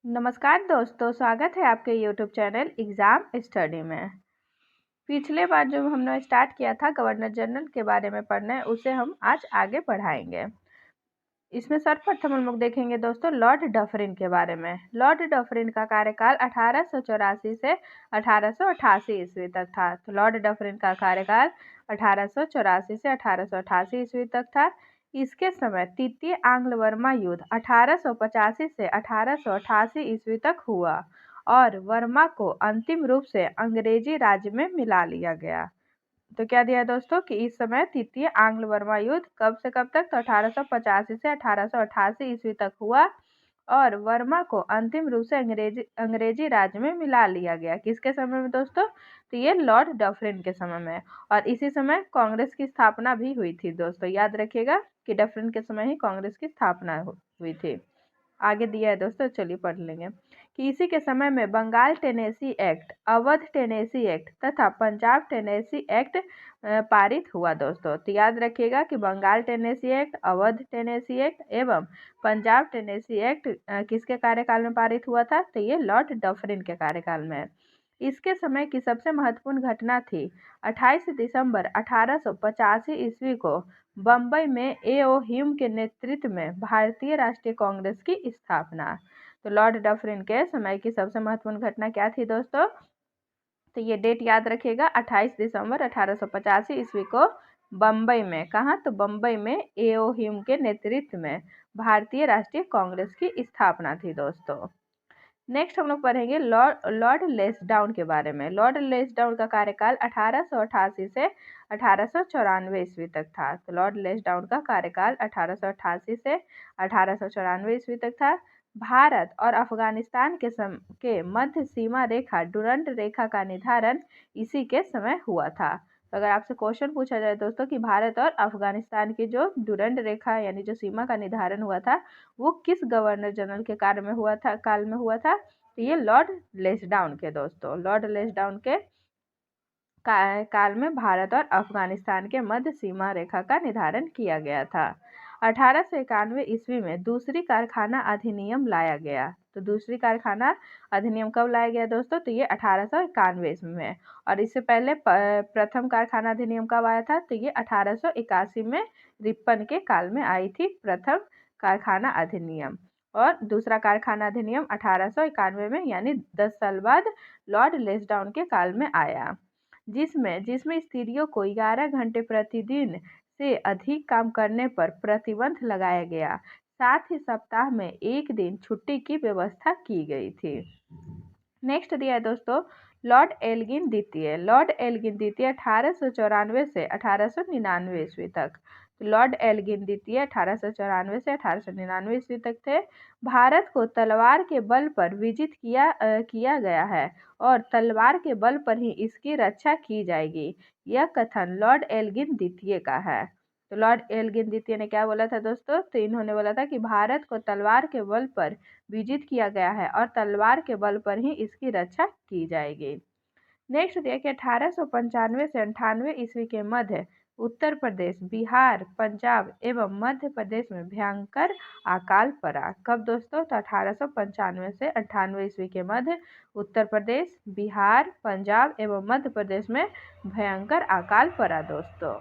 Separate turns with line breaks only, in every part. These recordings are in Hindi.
नमस्कार दोस्तों, स्वागत है आपके YouTube चैनल एग्ज़ाम स्टडी में। पिछले बार जो हमने स्टार्ट किया था गवर्नर जनरल के बारे में पढ़ना, उसे हम आज आगे बढ़ाएंगे। इसमें सर्वप्रथम हम लोग देखेंगे दोस्तों लॉर्ड डफरिन के बारे में। लॉर्ड डफरिन का कार्यकाल 1884 से 1888 ईस्वी तक था। तो लॉर्ड डफरिन का कार्यकाल 1884 से 1888 ईस्वी तक था। इसके समय तृतीय आंग्ल वर्मा युद्ध 1885 से 1888 ईस्वी तक हुआ और वर्मा को अंतिम रूप से अंग्रेजी राज्य में मिला लिया गया। तो क्या दिया है दोस्तों कि इस समय तृतीय आंग्ल वर्मा युद्ध कब से कब तक, तो 1885 से 1888 ईस्वी तक हुआ और वर्मा को अंतिम रूप से अंग्रेजी राज्य में मिला लिया गया। किसके समय में दोस्तों? तो ये लॉर्ड डफरिन के समय में। और इसी समय कांग्रेस की स्थापना भी हुई थी दोस्तों, याद रखिएगा कि डफरिन के समय ही कांग्रेस की स्थापना हुई थी। आगे दिया है दोस्तों, चलिए पढ़ लेंगे कि इसी के समय में Bengal tenancy act, Awadh tenancy act तथा पंजाब टेनेसी एक्ट पारित हुआ दोस्तों। तो याद रखिएगा कि Bengal tenancy act, Awadh tenancy act एवं पंजाब टेनेसी एक्ट किसके कार्यकाल में पारित हुआ था? तो ये लॉर्ड डफरिन के कार्यकाल में। इसके समय की सबसे महत्वपूर्ण घटना थी 28 दिसंबर 1885 ईस्वी को बम्बई में ए.ओ. ह्यूम के नेतृत्व में भारतीय राष्ट्रीय कांग्रेस की स्थापना। तो लॉर्ड डफरिन के समय की सबसे महत्वपूर्ण घटना क्या थी दोस्तों? तो ये डेट याद रखिएगा, 28 दिसंबर 1885 ईस्वी को बम्बई में, कहाँ? तो बम्बई में ए.ओ. ह्यूम के नेतृत्व में भारतीय राष्ट्रीय कांग्रेस की स्थापना थी दोस्तों। नेक्स्ट हम लोग पढ़ेंगे लॉर्ड लेस्डाउन के बारे में। लॉर्ड लेस्डाउन का कार्यकाल 1888 से 1894 ईस्वी तक था। तो लॉर्ड लेस्डाउन का कार्यकाल 1888 से 1894 ईस्वी तक था। भारत और अफगानिस्तान के मध्य सीमा रेखा डुरंड रेखा का निर्धारण इसी के समय हुआ था। तो अगर आपसे क्वेश्चन पूछा जाए दोस्तों कि भारत और अफगानिस्तान की जो डुरंड रेखा यानी जो सीमा का निर्धारण हुआ था वो किस गवर्नर जनरल के काल में हुआ था? तो ये लॉर्ड लेस्डाउन के दोस्तों, लॉर्ड लेस्डाउन के काल में भारत और अफगानिस्तान के मध्य सीमा रेखा का निर्धारण किया गया था। 1891 ईस्वी में दूसरी कारखाना अधिनियम लाया गया। तो दूसरी कारखाना अधिनियम कब लाया गया दोस्तों? तो ये 1891 ईस्वी में। और इससे पहले प्रथम कारखाना अधिनियम कब आया था? तो ये 1881 में रिपन के काल में आई थी प्रथम कारखाना अधिनियम। और दूसरा कारखाना अधिनियम 1891 में यानी 10 साल बाद लॉर्ड लेस्डाउन के काल में आया, जिसमें स्त्रियों को 11 घंटे प्रतिदिन से अधिक काम करने पर प्रतिबंध लगाया गया। साथ ही सप्ताह में एक दिन छुट्टी की व्यवस्था की गई थी। नेक्स्ट दिया है दोस्तों लॉर्ड एल्गिन द्वितीय। लॉर्ड एल्गिन द्वितीय 1894 से 1899 ईस्वी तक। लॉर्ड एल्गिन द्वितीय 1894 से 1899 ईस्वी तक थे। भारत को तलवार के बल पर विजित किया गया है और तलवार के बल पर ही इसकी रक्षा की जाएगी, यह कथन लॉर्ड एल्गिन द्वितीय का है। तो लॉर्ड एल्गिन द्वितीय ने क्या बोला था दोस्तों? तो इन्होंने बोला था कि भारत को तलवार के बल पर विजित किया गया है और तलवार के बल पर ही इसकी रक्षा की जाएगी। नेक्स्ट देखिए 1895 से 98 ईस्वी के मध्य उत्तर प्रदेश, बिहार, पंजाब एवं मध्य प्रदेश में भयंकर अकाल पड़ा। कब दोस्तों? तो 1895 से 98 ईस्वी के मध्य उत्तर प्रदेश, बिहार, पंजाब एवं मध्य प्रदेश में भयंकर अकाल पड़ा दोस्तों।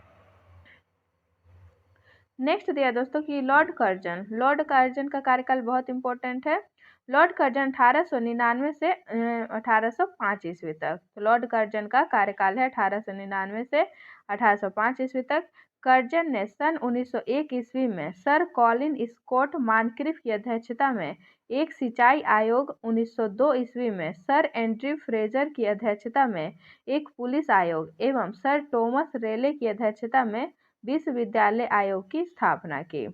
नेक्स्ट दिया दोस्तों कि लॉर्ड कर्जन। लॉर्ड कर्जन का कार्यकाल बहुत इंपॉर्टेंट है। लॉर्ड कर्जन 1899 से 1805 ईस्वी तक। तो लॉर्ड कर्जन का कार्यकाल है 1899 से 1805 ईस्वी तक। कर्जन ने सन 1901 ईस्वी में सर कॉलिन स्कॉट मानक्रिफ की अध्यक्षता में एक सिंचाई आयोग, 1902 ईस्वी में सर एंड्रयू फ्रेजर की अध्यक्षता में एक पुलिस आयोग एवं सर टॉमस रेले की अध्यक्षता में विश्वविद्यालय आयोग की स्थापना की।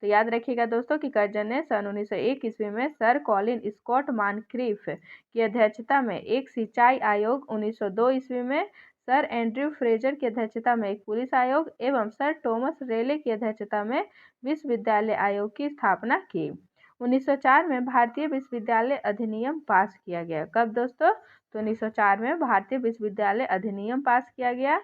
तो याद रखिएगा दोस्तों कि कर्जन ने सन 1901 ईस्वी में सर कॉलिन स्कॉट मानक्रिफ की अध्यक्षता में एक सिंचाई आयोग, 1902 ईस्वी में सर एंड्रयू फ्रेजर की अध्यक्षता में एक पुलिस आयोग एवं सर टॉमस रेले की अध्यक्षता में विश्वविद्यालय आयोग की स्थापना की। 1904 में भारतीय विश्वविद्यालय अधिनियम पास किया गया। कब दोस्तों? तो 1904 में भारतीय विश्वविद्यालय अधिनियम पास किया गया।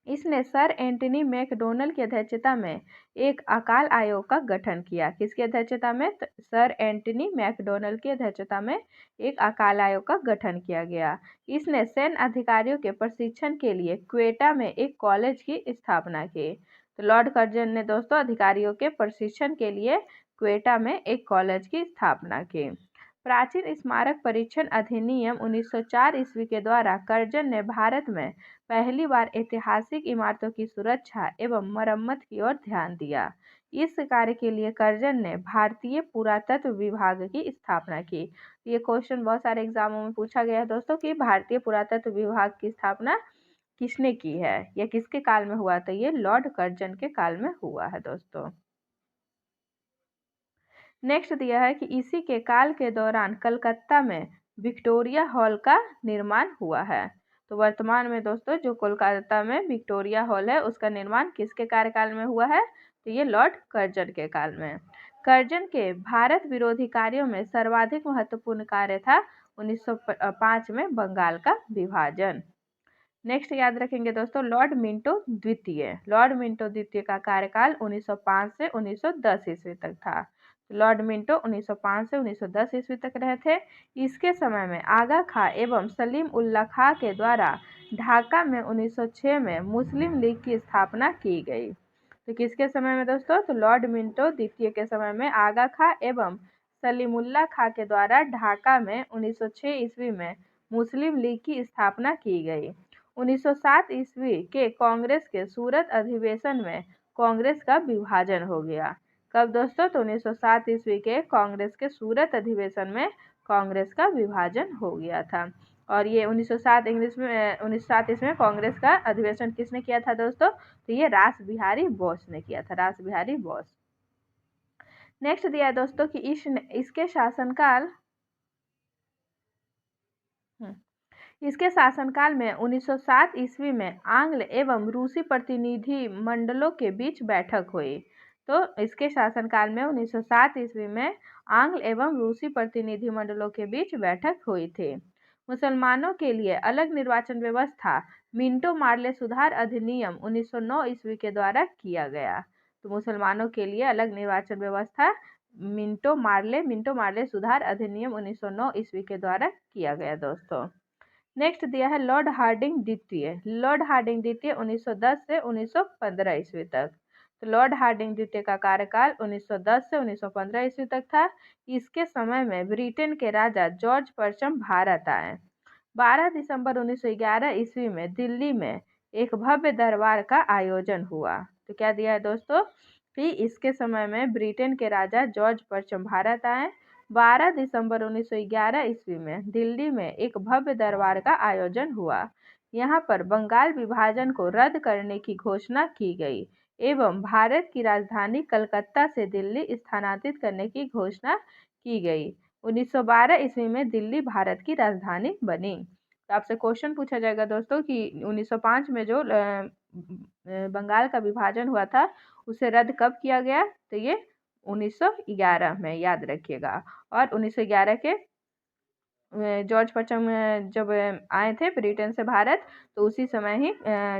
इसने सर एंटनी मैकडोनल की अध्यक्षता में एक अकाल आयोग का गठन किया। किसकी अध्यक्षता में? सर एंटनी मैकडोनल की अध्यक्षता में एक अकाल आयोग का गठन किया गया। इसने सैन्य अधिकारियों के प्रशिक्षण के लिए क्वेटा में एक कॉलेज की स्थापना की। तो लॉर्ड कर्जन ने दोस्तों अधिकारियों के प्रशिक्षण के लिए क्वेटा में एक कॉलेज की स्थापना की। प्राचीन स्मारक परीक्षण अधिनियम 1904 ईस्वी के द्वारा कर्जन ने भारत में पहली बार ऐतिहासिक इमारतों की सुरक्षा एवं मरम्मत की ओर ध्यान दिया। इस कार्य के लिए कर्जन ने भारतीय पुरातत्व विभाग की स्थापना की। ये क्वेश्चन बहुत सारे एग्जामों में पूछा गया है दोस्तों कि भारतीय पुरातत्व विभाग की स्थापना किसने की है या किसके काल में हुआ? तो ये लॉर्ड कर्जन के काल में हुआ है दोस्तों। नेक्स्ट दिया है कि इसी के काल के दौरान कलकत्ता में विक्टोरिया हॉल का निर्माण हुआ है। तो वर्तमान में दोस्तों जो कोलकाता में विक्टोरिया हॉल है उसका निर्माण किसके कार्यकाल में हुआ है? तो ये लॉर्ड कर्जन के काल में। कर्जन के भारत विरोधी कार्यों में सर्वाधिक महत्वपूर्ण कार्य था 1905 में बंगाल का विभाजन। नेक्स्ट याद रखेंगे दोस्तों लॉर्ड मिंटो द्वितीय। लॉर्ड मिंटो द्वितीय का कार्यकाल 1905 से 1910 ईस्वी तक था। लॉर्ड मिंटो 1905 से 1910 ईस्वी तक रहे थे। इसके समय में आगा खां एवं सलीम उल्लाह खां के द्वारा ढाका में 1906 में मुस्लिम लीग की स्थापना की गई। तो किसके समय में दोस्तों? तो लॉर्ड मिंटो द्वितीय के समय में आगा खां एवं सलीमुल्लाह खां के द्वारा ढाका में 1906 ईस्वी में मुस्लिम लीग की स्थापना की गई। 1907 ईस्वी के कांग्रेस के सूरत अधिवेशन में कांग्रेस का विभाजन हो गया। कब दोस्तों? तो 1907 ईस्वी के कांग्रेस के सूरत अधिवेशन में कांग्रेस का विभाजन हो गया था। और ये 1907 ईस्वी में कांग्रेस का अधिवेशन किसने किया था दोस्तों? तो ये रास बिहारी बोस ने किया था, रास बिहारी बोस। नेक्स्ट दिया है दोस्तों कि इसके शासनकाल में 1907 ईस्वी में आंग्ल एवं रूसी प्रतिनिधि मंडलों के बीच बैठक हुई। तो इसके शासनकाल में 1907 ईस्वी में आंग्ल एवं रूसी प्रतिनिधि मंडलों के बीच बैठक हुई थी। मुसलमानों के लिए अलग निर्वाचन व्यवस्था मिंटो मार्ले सुधार अधिनियम 1909 ईस्वी के द्वारा किया गया। तो मुसलमानों के लिए अलग निर्वाचन व्यवस्था मिंटो मार्ले सुधार अधिनियम 1909 ईस्वी के द्वारा किया गया दोस्तों। नेक्स्ट दिया है लॉर्ड हार्डिंग द्वितीय। लॉर्ड हार्डिंग द्वितीय 1910 से 1915 ईस्वी तक। तो लॉर्ड हार्डिंग द्वितीय का कार्यकाल 1910 से 1915 ईस्वी तक था। इसके समय में ब्रिटेन के राजा जॉर्ज परचम भारत आए। 12 दिसंबर 1911 ईस्वी में दिल्ली में एक भव्य दरबार का आयोजन हुआ। तो क्या दिया है दोस्तों कि इसके समय में ब्रिटेन के राजा जॉर्ज परचम भारत आए। 12 दिसंबर 1911 ईस्वी में दिल्ली में एक भव्य दरबार का आयोजन हुआ। यहाँ पर बंगाल विभाजन को रद्द करने की घोषणा की गई एवं भारत की राजधानी कलकत्ता से दिल्ली स्थानांतरित करने की घोषणा की गई। 1912 ईस्वी में दिल्ली भारत की राजधानी बनी। तो आपसे क्वेश्चन पूछा जाएगा दोस्तों कि 1905 में जो बंगाल का विभाजन हुआ था उसे रद्द कब किया गया? तो ये 1911 में, याद रखिएगा। और 1911 के जॉर्ज परचम जब आए थे ब्रिटेन से भारत, तो उसी समय ही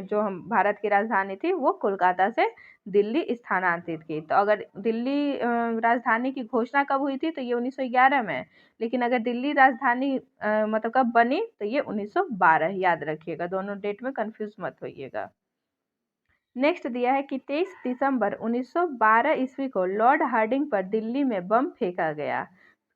जो हम भारत की राजधानी थी वो कोलकाता से दिल्ली स्थानांतरित की। तो अगर दिल्ली राजधानी की घोषणा कब हुई थी? तो ये 1911 में। लेकिन अगर दिल्ली राजधानी मतलब कब बनी? तो ये 1912, याद रखिएगा। दोनों डेट में कंफ्यूज मत होइएगा। नेक्स्ट दिया है कि 23 दिसंबर 1912 ईस्वी को लॉर्ड हार्डिंग पर दिल्ली में बम फेंका गया।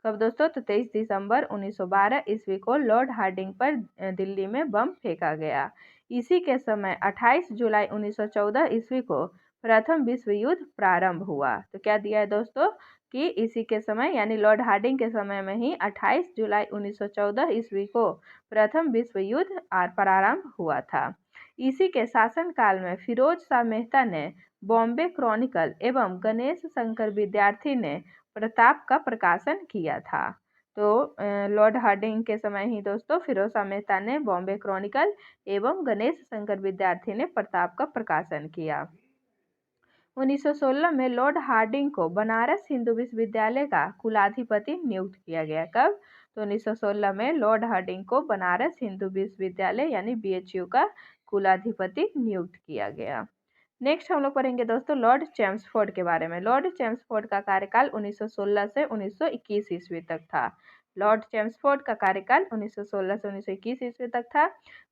कब दोस्तों? तो 23 दिसंबर 1912 ईस्वी को लॉर्ड हार्डिंग पर दिल्ली में बम फेंका गया। इसी के समय 28 जुलाई 1914 ईस्वी को प्रथम विश्व युद्ध प्रारंभ हुआ। तो क्या दिया है दोस्तों कि इसी के समय यानी लॉर्ड हार्डिंग के समय में ही 28 जुलाई 1914 ईस्वी को प्रथम विश्व युद्ध प्रारंभ हुआ था। इसी के शासनकाल में फिरोज शाह मेहता ने बॉम्बे क्रॉनिकल एवं गणेश शंकर विद्यार्थी ने प्रताप का प्रकाशन किया था। तो लॉर्ड हार्डिंग के समय ही दोस्तों फिरोज शाह मेहता ने बॉम्बे क्रॉनिकल एवं गणेश शंकर विद्यार्थी ने प्रताप का प्रकाशन किया। 1916 में लॉर्ड हार्डिंग को बनारस हिंदू विश्वविद्यालय का कुलाधिपति नियुक्त किया गया। कब? तो 1916 में लॉर्ड हार्डिंग को बनारस हिंदू विश्वविद्यालय यानी BHU का कुलाधिपति नियुक्त किया गया। नेक्स्ट हम लोग पढ़ेंगे दोस्तों लॉर्ड चैम्सफोर्ड के बारे में। लॉर्ड चैम्सफोर्ड का कार्यकाल 1916 से 1921 ईस्वी तक था। लॉर्ड चैम्सफोर्ड का कार्यकाल 1916 से 1921 ईस्वी तक था।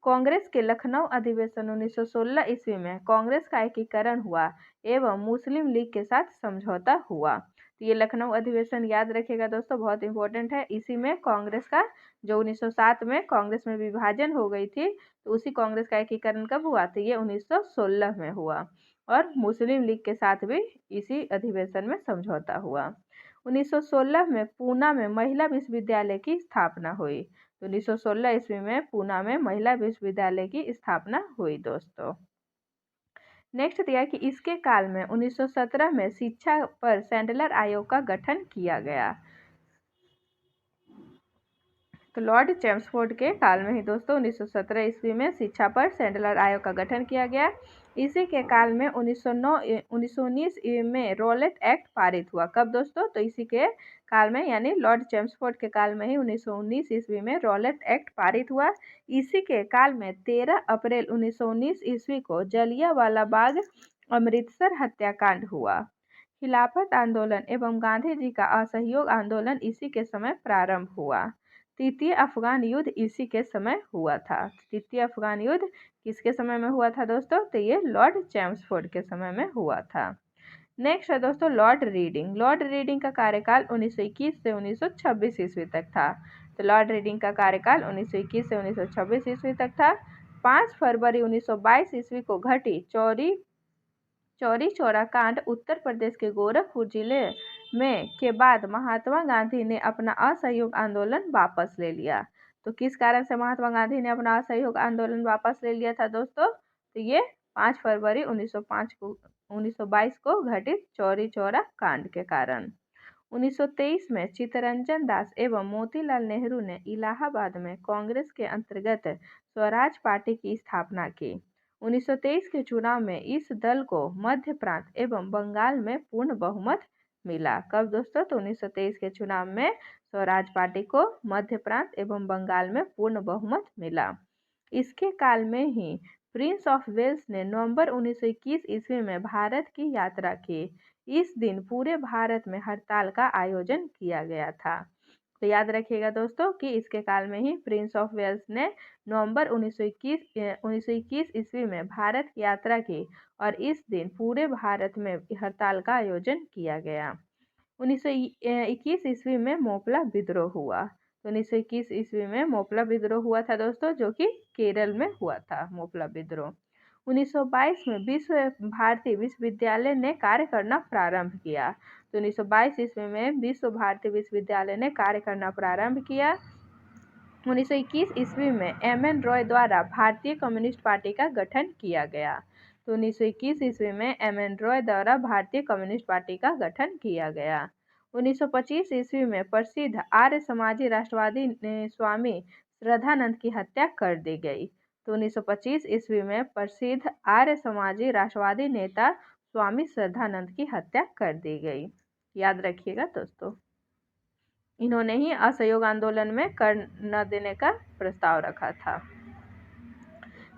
कांग्रेस के लखनऊ अधिवेशन 1916 ईस्वी में कांग्रेस का एकीकरण हुआ एवं मुस्लिम लीग के साथ समझौता हुआ। तो ये लखनऊ अधिवेशन याद रखिएगा दोस्तों, बहुत इंपॉर्टेंट है। इसी में कांग्रेस का जो 1907 में कांग्रेस में विभाजन हो गई थी, तो उसी कांग्रेस का एकीकरण कब हुआ? तो ये 1916 में हुआ और मुस्लिम लीग के साथ भी इसी अधिवेशन में समझौता हुआ। 1916 में पूना में महिला विश्वविद्यालय की स्थापना हुई। तो 1916 ईस्वी में पूना में महिला विश्वविद्यालय की स्थापना हुई दोस्तों। नेक्स्ट दिया कि इसके काल में 1917 में शिक्षा पर सैंडलर आयोग का गठन किया गया। तो लॉर्ड चैम्सफोर्ड के काल में ही दोस्तों 1917 ईस्वी में शिक्षा पर सैंडलर आयोग का गठन किया गया। इसी के काल में 1919 में रॉलेट एक्ट पारित हुआ। कब दोस्तों? तो इसी के काल में, यानी लॉर्ड चैम्सफोर्ड के काल में ही 1919 ईस्वी में रॉलेट एक्ट पारित हुआ। इसी के काल में 13 अप्रैल 1919 ईस्वी को जलियांवाला बाग अमृतसर हत्याकांड हुआ। खिलाफत आंदोलन एवं गांधी जी का असहयोग आंदोलन इसी के समय प्रारंभ हुआ। तृतीय अफगान युद्ध इसी के समय हुआ था। तृतीय अफगान युद्ध किसके समय में हुआ था दोस्तों? तो ये लॉर्ड चैम्सफोर्ड के समय में हुआ था। नेक्स्ट है दोस्तों लॉर्ड रीडिंग। लॉर्ड रीडिंग का कार्यकाल 1921 से 1926 ईस्वी तक था। तो लॉर्ड रीडिंग का कार्यकाल 1921 से 1926 ईस्वी तक था। 5 फरवरी 1922 ईस्वी को घटी चौरी चौरा कांड उत्तर प्रदेश के गोरखपुर जिले में के बाद महात्मा गांधी ने अपना असहयोग आंदोलन वापस ले लिया। तो किस कारण से महात्मा गांधी ने अपना असहयोग आंदोलन वापस ले लिया था दोस्तों? तो ये 5 फरवरी 1922 को घटित चौरी चौरा कांड के कारण। 1923 में चित्तरंजन दास एवं मोतीलाल नेहरू ने इलाहाबाद में कांग्रेस के अंतर्गत स्वराज पार्टी की स्थापना की। 1923 के चुनाव में इस दल को मध्य प्रांत एवं बंगाल में पूर्ण बहुमत मिला। कब दोस्तों? तो 1923 के चुनाव में स्वराज पार्टी को मध्य प्रांत एवं बंगाल में पूर्ण बहुमत मिला। इसके काल में ही प्रिंस ऑफ वेल्स ने नवंबर 1921 ईस्वी में भारत की यात्रा की। इस दिन पूरे भारत में हड़ताल का आयोजन किया गया था। तो याद रखिएगा दोस्तों कि इसके काल में ही प्रिंस ऑफ वेल्स ने नवंबर 1921 ईस्वी में भारत की यात्रा की और इस दिन पूरे भारत में हड़ताल का आयोजन किया गया। 1921 ईस्वी में मोपला विद्रोह हुआ। तो 1921 ईस्वी में मोपला विद्रोह हुआ था दोस्तों, जो कि केरल में हुआ था मोपला विद्रोह। 1922 में विश्व भारती विश्वविद्यालय ने कार्य करना प्रारंभ किया। तो 1922 ईस्वी में विश्व भारती विश्वविद्यालय ने कार्य करना प्रारंभ किया। 1921 ईस्वी में एम.एन. रॉय द्वारा भारतीय कम्युनिस्ट पार्टी का गठन किया गया। तो 1921 ईस्वी में एम.एन. रॉय द्वारा भारतीय कम्युनिस्ट पार्टी का गठन किया गया। 1925 ईस्वी में प्रसिद्ध आर्य समाजी राष्ट्रवादी स्वामी श्रद्धानंद की हत्या कर दी गई। तो 1925 ईस्वी में प्रसिद्ध आर्य समाजी राष्ट्रवादी नेता स्वामी श्रद्धानंद की हत्या कर दी गई। याद रखिएगा दोस्तों, इन्होंने ही असहयोग आंदोलन में कर न देने का प्रस्ताव रखा था।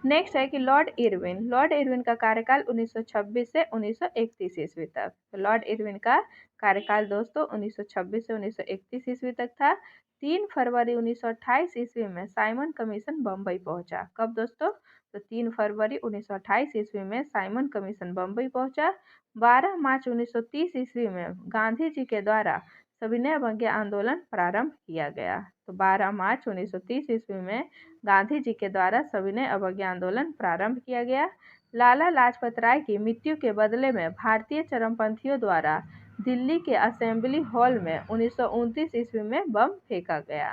नेक्स्ट है कि लॉर्ड इरविन। लॉर्ड इरविन का कार्यकाल 1926 से 1931 ईस्वी तक। तो लॉर्ड इरविन का कार्यकाल दोस्तों 1926 से 1931 ईस्वी तक था। 3 फरवरी 1928 ईस्वी में साइमन कमीशन बम्बई पहुंचा। कब दोस्तों? तो 3 फरवरी 1928 ईस्वी में साइमन कमीशन बम्बई पहुंचा। 12 मार्च 1930 ईस्वी में गांधी जी के द्वारा सविनय अवज्ञा आंदोलन प्रारंभ किया गया। तो 12 मार्च 1930 ईस्वी में गांधी जी के द्वारा सविनय अवज्ञा आंदोलन प्रारंभ किया गया। लाला लाजपत राय की मृत्यु के बदले में भारतीय चरमपंथियों द्वारा दिल्ली के असेंबली हॉल में 1929 ईस्वी में बम फेंका गया।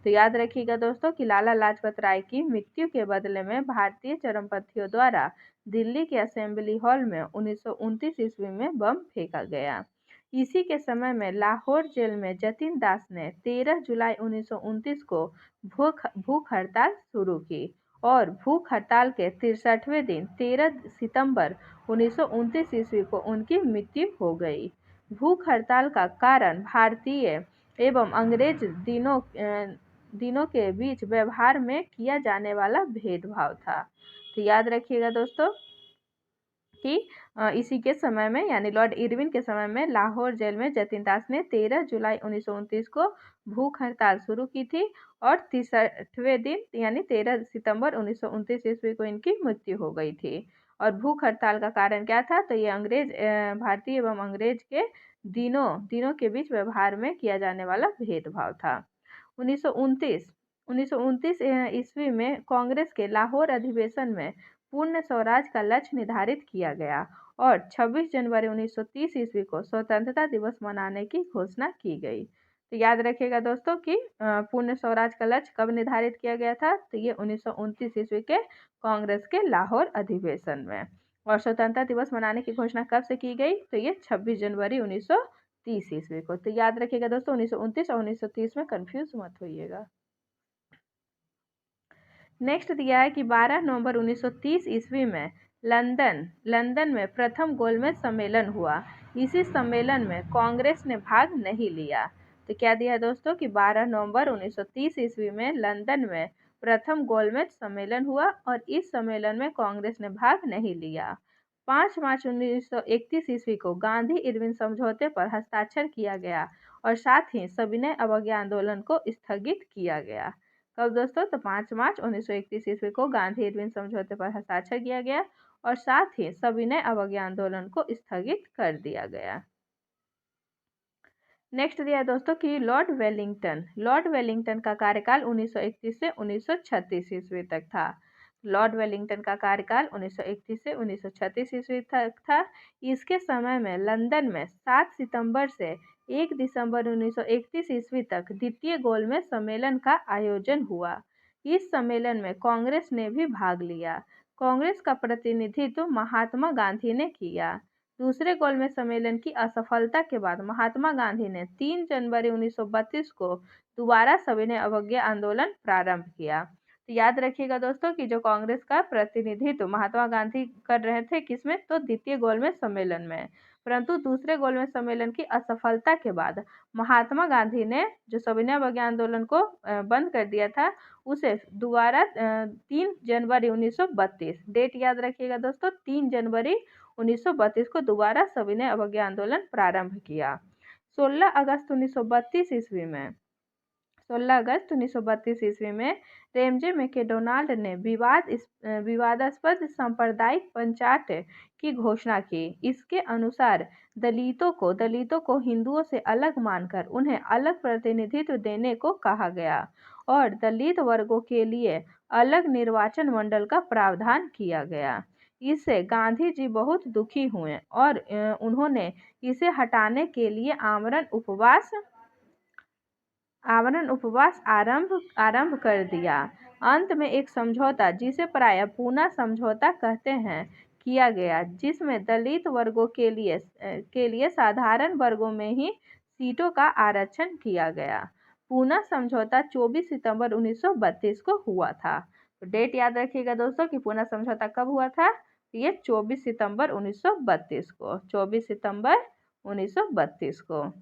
तो याद रखिएगा दोस्तों कि लाला लाजपत राय की मृत्यु के बदले में भारतीय चरमपंथियों द्वारा दिल्ली के असेंबली हॉल में 1929 ईस्वी में बम फेंका गया। इसी के समय में लाहौर जेल में जतिन दास ने 13 जुलाई 1929 को भूख हड़ताल शुरू की और भूख हड़ताल के 63वें दिन 13 सितंबर 1929 ईस्वी को उनकी मृत्यु हो गई। भूख हड़ताल का कारण भारतीय एवं अंग्रेज दिनों के बीच व्यवहार में किया जाने वाला भेदभाव था। तो तो याद रखिएगा दोस्तों कि इसी के समय में यानी लॉर्ड इरविन के समय में लाहौर जेल में जतिन दास ने 13 जुलाई 1929 को भूख हड़ताल शुरू की थी और 63वें दिन यानी 13 सितंबर 1929 ईस्वी को इनकी मृत्यु हो गई थी। और भूख हड़ताल का कारण क्या था? तो ये भारतीय एवं अंग्रेज के दिनों के बीच व्यवहार में किया जाने वाला भेदभाव था। 1929 ईस्वी में कांग्रेस के लाहौर अधिवेशन में पूर्ण स्वराज का लक्ष्य निर्धारित किया गया और 26 जनवरी 1930 ईस्वी को स्वतंत्रता दिवस मनाने की घोषणा की गई। तो याद रखिएगा दोस्तों कि पूर्ण स्वराज का लक्ष्य कब निर्धारित किया गया था? तो ये 1929 ईस्वी के कांग्रेस के लाहौर अधिवेशन में। और स्वतंत्रता दिवस मनाने की घोषणा कब से की गई? तो ये 26 जनवरी 1930 ईस्वी को। तो याद रखिएगा दोस्तों 1929 और 1930 में कंफ्यूज मत होइएगा। नेक्स्ट दिया है कि 12 नवंबर 1930 ईस्वी में लंदन में प्रथम गोलमेज सम्मेलन हुआ। इसी सम्मेलन में कांग्रेस ने भाग नहीं लिया। तो क्या दिया है दोस्तों कि 12 नवंबर 1930 ईस्वी में लंदन में प्रथम गोलमेज सम्मेलन हुआ और इस सम्मेलन में कांग्रेस ने भाग नहीं लिया। 5 मार्च 1931 ईस्वी को गांधी इरविन समझौते पर हस्ताक्षर किया गया और साथ ही सविनय अवज्ञा आंदोलन को स्थगित किया गया। कब दोस्तों? तो 5 मार्च 1931 ईस्वी को गांधी इरविन समझौते पर हस्ताक्षर किया गया और साथ ही सविनय अवज्ञा आंदोलन को स्थगित कर दिया गया। नेक्स्ट दिया है दोस्तों कि लॉर्ड वेलिंगटन का कार्यकाल 1931 से 1936 ईस्वी तक था। लॉर्ड वेलिंगटन का कार्यकाल 1931 से 1936 ईस्वी तक था। इसके समय में लंदन में 7 सितंबर से 1 दिसंबर 1931 ईस्वी तक द्वितीय गोलमेज सम्मेलन का आयोजन हुआ। इस सम्मेलन में कांग्रेस ने भी भाग लिया। कांग्रेस का प्रतिनिधित्व महात्मा गांधी ने किया। दूसरे गोलमेज सम्मेलन की असफलता के बाद महात्मा गांधी ने 3 जनवरी 1932 को दोबारा सविनय अवज्ञा आंदोलन प्रारंभ किया। तो याद रखिएगा दोस्तों कि जो कांग्रेस का प्रतिनिधित्व महात्मा गांधी कर रहे थे किसमें? तो द्वितीय गोलमेज सम्मेलन में। परंतु दूसरे गोलमेज सम्मेलन की असफलता के बाद महात्मा गांधी ने जो सविनय अवज्ञा आंदोलन को बंद कर दिया था उसे दोबारा 3 जनवरी 1932 डेट याद रखिएगा दोस्तों 3 जनवरी 1932 को दोबारा सविनय अवज्ञा आंदोलन प्रारंभ किया। 16 अगस्त 1932 ईस्वी में रेमजे मैकडोनाल्ड ने विवादास्पद सांप्रदायिक पंचायत की घोषणा की। इसके अनुसार दलितों को हिंदुओं से अलग मानकर उन्हें अलग प्रतिनिधित्व देने को कहा गया और दलित वर्गों के लिए अलग निर्वाचन मंडल का प्रावधान किया गया। इससे गांधी जी बहुत दुखी हुए और उन्होंने इसे हटाने के लिए आमरण उपवास आरंभ कर दिया। अंत में एक समझौता जिसे प्रायः पूना समझौता कहते हैं किया गया, जिसमें दलित वर्गों के लिए साधारण वर्गों में ही सीटों का आरक्षण किया गया। पूना समझौता 24 सितंबर 1932 को हुआ था। तो डेट याद रखिएगा दोस्तों कि पूना समझौता कब हुआ था? ये 24 सितंबर 1932 को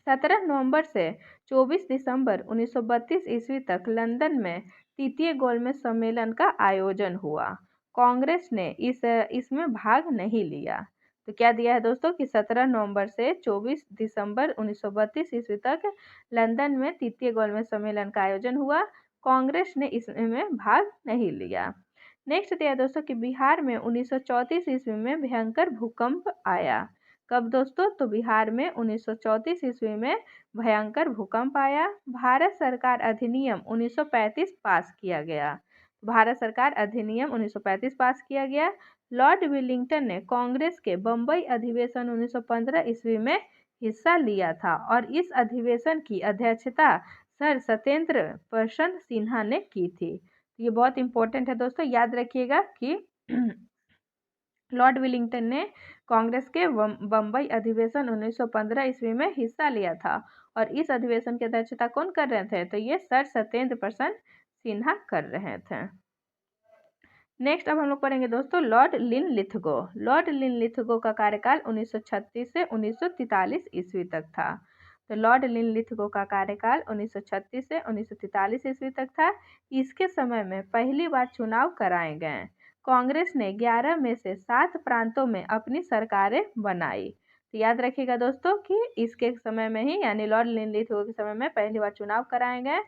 17 नवंबर से 24 दिसंबर 1932 ईस्वी तक लंदन में तृतीय गोलमेज सम्मेलन का आयोजन हुआ। कांग्रेस ने इसमें भाग नहीं लिया। तो क्या दिया है दोस्तों कि 17 नवंबर से 24 दिसंबर 1932 ईस्वी तक लंदन में तृतीय गोलमेज सम्मेलन का आयोजन हुआ। कांग्रेस ने इसमें भाग नहीं लिया। नेक्स्ट दिया दोस्तों कि बिहार में 1934 ईस्वी में भयंकर भूकंप आया। कब दोस्तों? तो बिहार में 1934 ईस्वी में भयंकर भूकंप आया। भारत सरकार अधिनियम 1935 पास किया गया। लॉर्ड विलिंगटन ने कांग्रेस के बम्बई अधिवेशन 1915 ईस्वी में हिस्सा लिया था और इस अधिवेशन की अध्यक्षता सर सत्येंद्र प्रसन्न सिन्हा ने की थी। ये बहुत इंपॉर्टेंट है दोस्तों, याद रखिएगा कि लॉर्ड विलिंगटन ने कांग्रेस के बम्बई अधिवेशन 1915 ईस्वी में हिस्सा लिया था और इस अधिवेशन की अध्यक्षता कौन कर रहे थे? तो ये सर सत्येंद्र प्रसन्न सिन्हा कर रहे थे। नेक्स्ट अब हम लोग पढ़ेंगे दोस्तों लॉर्ड लिनलिथगो का कार्यकाल 1936 से 1943 ईस्वी तक था। तो लॉर्ड लिनलिथगो का कार्यकाल 1936 से 1943 ईस्वी तक था। इसके समय में पहली बार चुनाव कराए गए। कांग्रेस ने 11 में से 7 प्रांतों में अपनी सरकारें बनाई। तो याद रखिएगा दोस्तों कि इसके समय में ही यानी लॉर्ड लिनलिथगो के समय में पहली बार चुनाव कराए गए।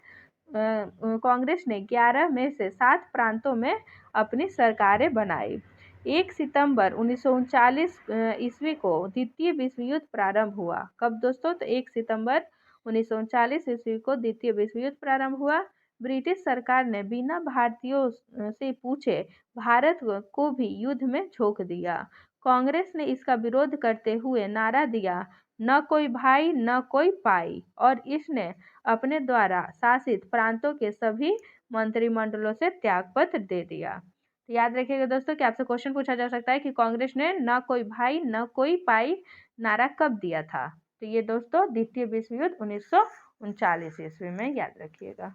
कांग्रेस ने 11 में से 7 प्रांतों में अपनी सरकारें बनाई। 1 सितंबर 1939 ईस्वी को द्वितीय विश्व युद्ध प्रारंभ हुआ। कब दोस्तों? तो 1 सितंबर 1939 ईस्वी को द्वितीय विश्व युद्ध प्रारंभ हुआ। ब्रिटिश सरकार ने बिना भारतीयों से पूछे भारत को भी युद्ध में झोंक दिया। कांग्रेस ने इसका विरोध करते हुए नारा दिया, न कोई भाई न कोई पाई, और इसने अपने द्वारा शासित प्रांतों के सभी मंत्रिमंडलों से त्यागपत्र दे दिया। तो याद रखिएगा दोस्तों कि आपसे क्वेश्चन पूछा जा सकता है कि कांग्रेस ने न कोई भाई न कोई पाई नारा कब दिया था? तो ये दोस्तों द्वितीय विश्व युद्ध 1939 ईस्वी में, याद रखिएगा।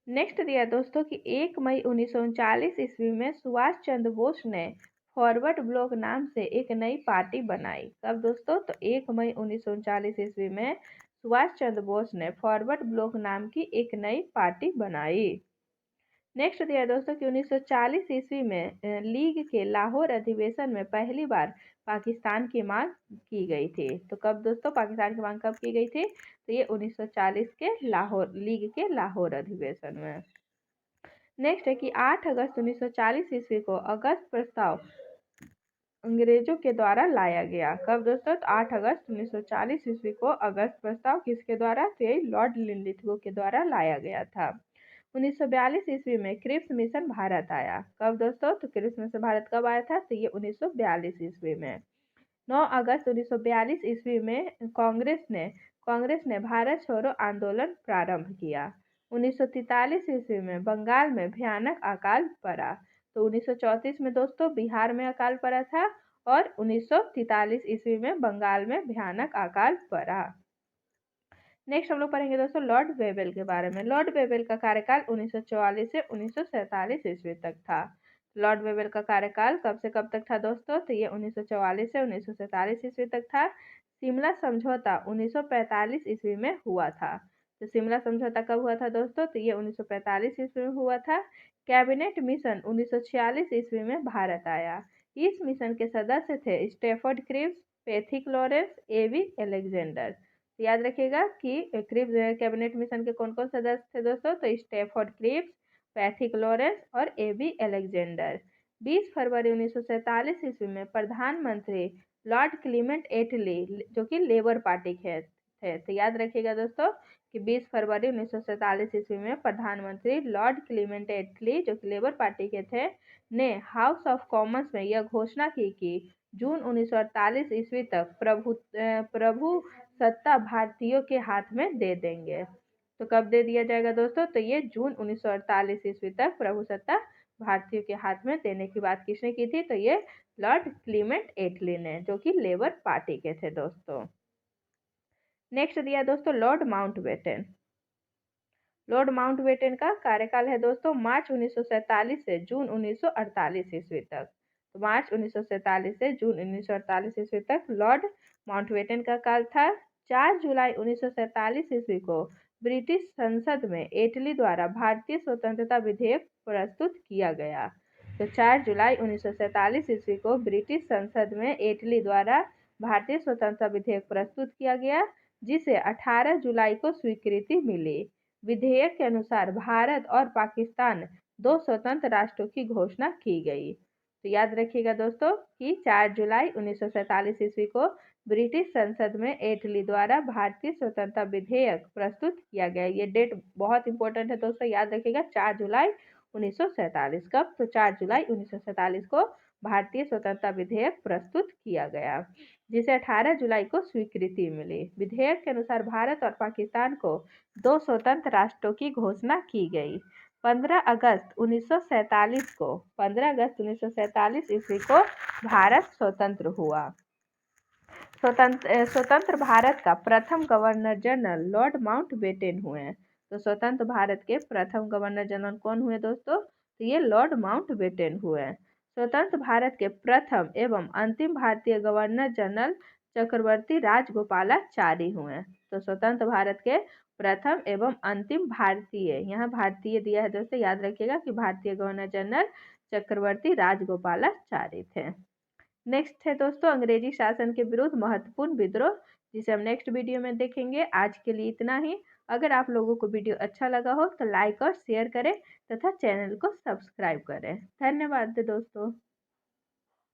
नेक्स्ट दिया दोस्तों कि 1 मई 1939 ईस्वी में सुभाष चंद्र बोस ने फॉरवर्ड ब्लॉक नाम से एक नई पार्टी बनाई। कब दोस्तों? तो 1 मई 1939 ईस्वी में सुभाष चंद्र बोस ने फॉरवर्ड ब्लॉक नाम की एक नई पार्टी बनाई। नेक्स्ट दिया दोस्तों कि 1940 ईस्वी में लीग के लाहौर अधिवेशन में पहली बार पाकिस्तान की मांग की गई थी। तो कब दोस्तों पाकिस्तान की मांग कब की गई थी? तो ये 1940 के लाहौर लीग के लाहौर अधिवेशन में। नेक्स्ट है कि 8 अगस्त 1940 ईस्वी को अगस्त प्रस्ताव अंग्रेजों के द्वारा लाया गया। कब दोस्तों? तो 8 अगस्त 1940 ईस्वी को अगस्त प्रस्ताव किसके द्वारा? तो लॉर्ड लिनलिथगो के द्वारा लाया गया था। 1942 ईस्वी में क्रिप्स मिशन भारत आया। कब दोस्तों? तो क्रिप्स मिशन भारत कब आया था? तो ये 1942 ईस्वी में। 9 अगस्त 1942 ईस्वी में कांग्रेस ने भारत छोड़ो आंदोलन प्रारंभ किया। 1943 ईस्वी में बंगाल में भयानक अकाल पड़ा। तो 1934 में दोस्तों बिहार में अकाल पड़ा था और 1943 ईस्वी में बंगाल में भयानक अकाल पड़ा। नेक्स्ट हम लोग पढ़ेंगे दोस्तों लॉर्ड वेवेल के बारे में। लॉर्ड वेवेल का कार्यकाल 1944 से 1947 ईस्वी तक था। लॉर्ड वेवेल का कार्यकाल कब से कब तक था दोस्तों? तो ये 1944 से 1947 ईस्वी तक था। शिमला समझौता 1945 ईस्वी में हुआ था। तो शिमला समझौता कब हुआ था दोस्तों? तो ये 1945 ईस्वी में हुआ था। कैबिनेट मिशन 1946 ईस्वी में भारत आया। इस मिशन के सदस्य थे स्टैफोर्ड क्रिप्स, पैथिक लॉरेंस, एवी अलेक्जेंडर। याद रखिएगा कि क्रिप्स कैबिनेट मिशन के कौन कौन सदस्य थे दोस्तों? तो स्टैफोर्ड क्रिप्स, पैथिक लॉरेंस और एबी अलेक्जेंडर। 20 फरवरी 1947 ईस्वी में प्रधानमंत्री लॉर्ड क्लीमेंट एटली जो कि लेबर पार्टी के थे। तो याद रखिएगा दोस्तों कि 20 फरवरी 1947 ईस्वी में प्रधानमंत्री लॉर्ड क्लीमेंट एटली जो कि लेबर पार्टी के थे ने हाउस ऑफ कॉमन्स में यह घोषणा की कि जून 1948 ईस्वी तक प्रभु सत्ता भारतीयों के हाथ में दे देंगे। तो कब दे दिया जाएगा दोस्तों? तो ये जून 1948 ईस्वी तक प्रभु सत्ता भारतीयों के हाथ में देने की बात किसने की थी? तो ये लॉर्ड क्लीमेंट एटली ने जो कि लेबर पार्टी के थे दोस्तों। नेक्स्ट दिया दोस्तों लॉर्ड माउंटबेटन। लॉर्ड माउंटबेटन का कार्यकाल है दोस्तों मार्च 1947 से जून 1948 ईस्वी तक। तो मार्च 1947 से जून 1948 ईस्वी तक लॉर्ड माउंटबेटन का काल था। 4 जुलाई 1947 ईस्वी को ब्रिटिश संसद में एटली द्वारा भारतीय स्वतंत्रता विधेयक प्रस्तुत किया गया। तो 4 जुलाई 1947 ईस्वी को ब्रिटिश संसद में एटली द्वारा भारतीय स्वतंत्रता विधेयक प्रस्तुत किया गया, जिसे 18 जुलाई को स्वीकृति मिली। विधेयक के अनुसार भारत और पाकिस्तान 2 स्वतंत्र राष्ट्रों की घोषणा की गई। तो याद रखिएगा दोस्तों कि 4 जुलाई 1947 ईस्वी को ब्रिटिश संसद में एटली द्वारा भारतीय स्वतंत्रता विधेयक प्रस्तुत किया गया। ये डेट बहुत इंपॉर्टेंट है दोस्तों, याद रखिएगा 4 जुलाई 1947। कब? तो 4 जुलाई 1947 को भारतीय स्वतंत्रता विधेयक प्रस्तुत किया गया, जिसे 18 जुलाई को स्वीकृति मिली। विधेयक के अनुसार भारत और पाकिस्तान को 2 स्वतंत्र राष्ट्रों की घोषणा की गई। 15 अगस्त 1947 ईस्वी को भारत स्वतंत्र हुआ। स्वतंत्र भारत का प्रथम गवर्नर जनरल लॉर्ड माउंटबेटन हुए। तो स्वतंत्र भारत के प्रथम गवर्नर जनरल कौन हुए दोस्तों? तो ये लॉर्ड माउंटबेटन हुए। स्वतंत्र भारत के प्रथम एवं अंतिम भारतीय गवर्नर जनरल चक्रवर्ती राजगोपालाचारी हुए। तो स्वतंत्र भारत के प्रथम एवं अंतिम भारतीय, यहाँ भारतीय दिया है दोस्तों, याद रखिएगा कि भारतीय गवर्नर जनरल चक्रवर्ती राजगोपालाचारी थे। नेक्स्ट है दोस्तों अंग्रेजी शासन के विरुद्ध महत्वपूर्ण विद्रोह, जिसे हम नेक्स्ट वीडियो में देखेंगे। आज के लिए इतना ही। अगर आप लोगों को वीडियो अच्छा लगा हो तो लाइक और शेयर करें तथा चैनल को सब्सक्राइब करें। धन्यवाद दोस्तों।